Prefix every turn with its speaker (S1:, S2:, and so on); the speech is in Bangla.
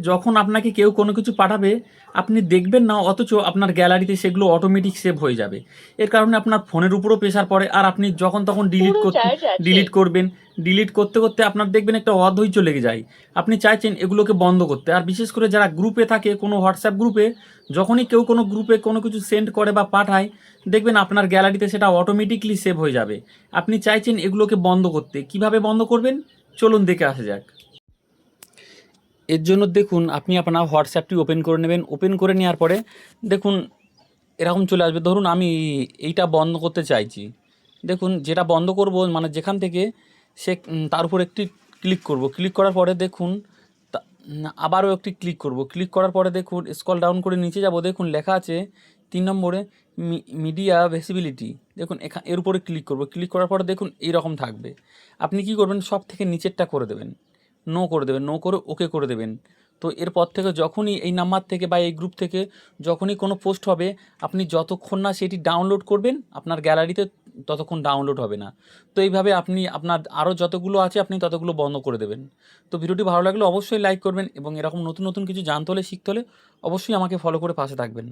S1: যখন আপনাকে কেউ কোনো কিছু পাঠাবে আপনি দেখবেন না, অথচ আপনার গ্যালারিতে সেগুলো অটোমেটিক সেভ হয়ে যাবে। এর কারণে আপনার ফোনের উপরও প্রেশার পড়ে, আর আপনি যখন তখন
S2: পুরো চার্জ আছে।
S1: ডিলিট করবেন। ডিলিট করতে করতে আপনার দেখবেন একটা অধৈর্য লেগে যায়। আপনি চাইছেন এগুলোকে বন্ধ করতে, আর বিশেষ করে যারা গ্রুপে থাকে, কোনো হোয়াটসঅ্যাপ গ্রুপে যখনই কেউ কোনো গ্রুপে কোনো কিছু সেন্ড করে বা পাঠায়, দেখবেন আপনার গ্যালারিতে সেটা অটোমেটিকলি সেভ হয়ে যাবে। আপনি চাইছেন এগুলোকে বন্ধ করতে, কিভাবে বন্ধ করবেন চলুন দেখে আসা যাক। এর জন্য দেখুন, আপনি আপনার হোয়াটসঅ্যাপটি ওপেন করে নেবেন। ওপেন করে নেওয়ার পরে দেখুন এরকম চলে আসবে। ধরুন আমি এইটা বন্ধ করতে চাইছি। দেখুন যেটা বন্ধ করব, মানে যেখান থেকে সে তার উপর একটি ক্লিক করব। ক্লিক করার পরে দেখুন আবারও একটি ক্লিক করব। ক্লিক করার পরে দেখুন স্ক্রল ডাউন করে নিচে যাব, দেখুন লেখা আছে 3 নম্বরে মিডিয়া ভিজিবিলিটি। দেখুন এর উপরে ক্লিক করব। ক্লিক করার পরে দেখুন এইরকম থাকবে। আপনি কি করবেন, সব থেকে নিচেরটা করে দেবেন, নো করে দেবেন, নো করে ওকে করে দেবেন। তো এরপর থেকে যখনই এই নাম্বার থেকে বা এই গ্রুপ থেকে যখনই কোনো পোস্ট হবে, আপনি যতক্ষণ না সেটি ডাউনলোড করবেন আপনার গ্যালারিতে ততক্ষণ ডাউনলোড হবে না। তো এইভাবে আপনি আপনার আরও যতগুলো আছে আপনি ততগুলো বন্ধ করে দেবেন। তো ভিডিওটি ভালো লাগলে অবশ্যই লাইক করবেন, এবং এরকম নতুন নতুন কিছু জানতে হলে, শিখতে হলে অবশ্যই আমাকে ফলো করে পাশে থাকবেন।